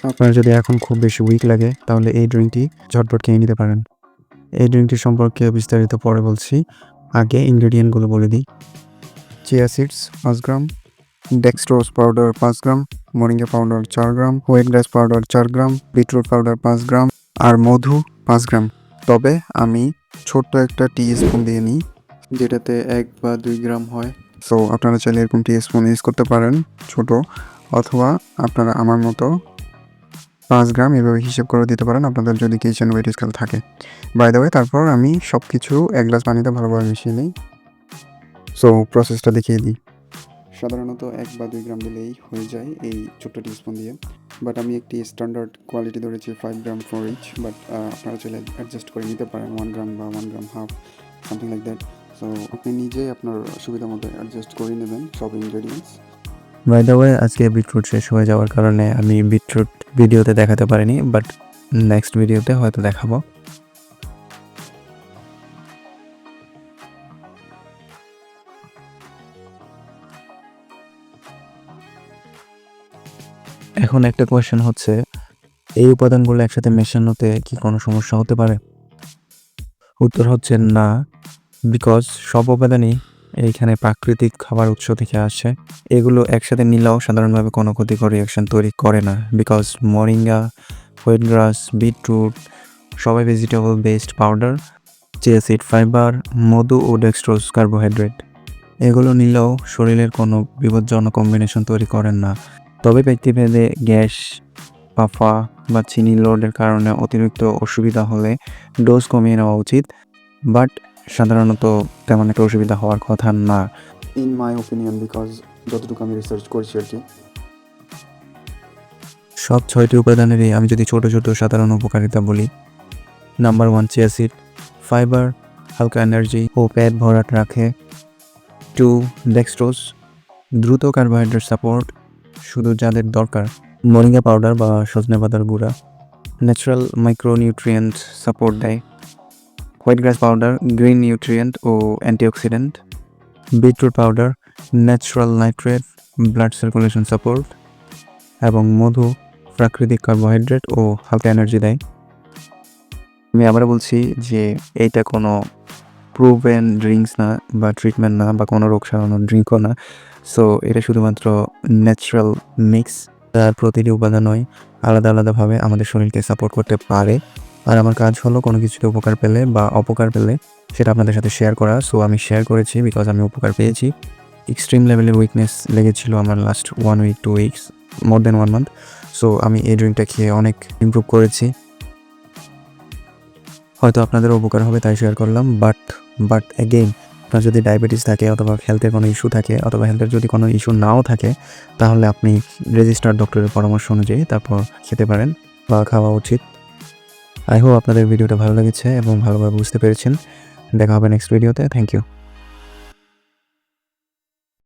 আপনার যদি এখন খুব বেশি উইক লাগে তাহলে এই ড্রিঙ্কটি ঝটপট খেয়ে নিতে পারেন। এই ড্রিঙ্কটি সম্পর্কে বিস্তারিত পরে বলছি, আগে ইনগ্রেডিয়েন্টগুলো বলে দিই। চিয়া সিডস 5 গ্রাম, ডেক্সট্রোজ পাউডার 5 গ্রাম, মোরিঙ্গা পাউডার 4 গ্রাম, হোয়াইট গ্রাস পাউডার 4 গ্রাম, বিটরুট পাউডার 5 গ্রাম আর মধু 5 গ্রাম। তবে আমি ছোট্ট একটা টি স্পুন দিয়ে নিই, যেটাতে 1 বা 2 গ্রাম হয়। সো আপনারা চাইলে এরকম টি স্পুন ইউজ করতে পারেন ছোট, অথবা আপনারা আমার মতো 5 গ্রাম এভাবে হিসেব করে দিতে পারেন আপনাদের যদি কিচেন ওয়েট স্কেল থাকে। বাই দ্য ওয়ে, তারপর আমি সব কিছু 1 গ্লাস পানিতে ভালোভাবে মিশিয়ে নিই। সো প্রসেসটা দেখিয়ে দিই। সাধারণত 1 বা 2 গ্রাম দিলেই হয়ে যায় এই ছোট্ট টিস্পুন দিয়ে, বাট আমি একটি স্ট্যান্ডার্ড কোয়ালিটি ধরেছি 5 গ্রাম ফর ইচ, বাট আপনারা চাইলে অ্যাডজাস্ট করে নিতে পারেন 1 গ্রাম বা 1 gram half, something like that. So আপনি নিজেই আপনার সুবিধা মতো অ্যাডজাস্ট করে নেবেন সব ইনগ্রেডিয়েন্টস। বাই দ্য ওয়ে, আজকে বিটরুট শেষ হয়ে যাওয়ার কারণে আমি বিটরুট ভিডিওতে দেখাতে পারিনি, বাট নেক্সট ভিডিওতে হয়তো দেখাবো। এখন একটা কোয়েশ্চেন হচ্ছে, এই উপাদানগুলো একসাথে মেশানোতে কি কোনো সমস্যা হতে পারে? উত্তর হচ্ছে না, বিকজ সব উপাদানই এইখানে প্রাকৃতিক খাবার উৎস থেকে আসে। এগুলো একসাথে নিলেও সাধারণভাবে কোনো ক্ষতিকর রিয়াকশন তৈরি করে না, because moringa, white grass, beetroot সবাই vegetable based powder, chia seed fibre, মধু ও ডেক্সট্রোজ কার্বোহাইড্রেট। এগুলো নিলেও শরীরের কোনো বিপজ্জনক কম্বিনেশন তৈরি করেন না। তবে ব্যক্তিভেদে গ্যাস, পাফা বা চিনি লোডের কারণে অতিরিক্ত অসুবিধা হলে ডোজ কমিয়ে নেওয়া উচিত, বাট সাধারণত তেমন একটা অসুবিধা হওয়ার কথা না, ইন মাই ওপিনিয়ন, বিকজ যতটুকু আমি রিসার্চ করছি আর কি। সব 6টি উপাদানেরই আমি যদি ছোট ছোট সাধারণ উপকারিতা বলি, নাম্বার 1 চিয়া সিড, ফাইবার, হালকা এনার্জি ও পেট ভরাট রাখে। 2 ডেক্সট্রোজ, দ্রুত কার্বোহাইড্রেট সাপোর্ট, শুধু যাদের দরকার। মোরিঙ্গা পাউডার বা সজনে পাতার গুঁড়া, ন্যাচারাল মাইক্রোনিউট্রিয়েন্ট সাপোর্ট দেয়। White grass powder, green nutrient ও antioxidant. Beetroot powder, natural nitrate, blood circulation support. এবং মধু, প্রাকৃতিক কার্বোহাইড্রেট ও হালকা এনার্জি দেয়। আমি আবার বলছি যে এইটা কোনো প্রুভেন ড্রিঙ্কস না বা ট্রিটমেন্ট না বা কোনো রোগ সারানোর ড্রিঙ্কও না। সো এটা শুধুমাত্র ন্যাচারাল মিক্স, তার প্রতিটি উপাদানই আলাদা আলাদাভাবে আমাদের শরীরকে সাপোর্ট করতে পারে। আর আমার কাজ হলো কোনো কিছুতে উপকার পেলে বা অপকার পেলে সেটা আপনাদের সাথে শেয়ার করা। সো আমি শেয়ার করেছি বিকজ আমি উপকার পেয়েছি। এক্সট্রিম লেভেলের উইকনেস লেগেছিল আমার লাস্ট 1 উইক 2 উইকস, মোর দেন 1 মান্থ। সো আমি এই ড্রিঙ্কটা খেয়ে অনেক ইমপ্রুভ করেছি। হয়তো আপনাদেরও উপকার হবে তাই শেয়ার করলাম, বাট অ্যাগেইন, আপনার যদি ডায়াবেটিস থাকে অথবা হেলথের কোনো ইস্যু থাকে অথবা হেলথের যদি কোনো ইস্যু নাও থাকে, তাহলে আপনি রেজিস্টার্ড ডক্টরের পরামর্শ অনুযায়ী তারপর খেতে পারেন বা খাওয়া উচিত। আই হোপ আপনাদের ভিডিওটা ভালো লেগেছে এবং ভালোভাবে বুঝতে পেরেছেন। দেখা হবে নেক্সট ভিডিওতে। Thank you.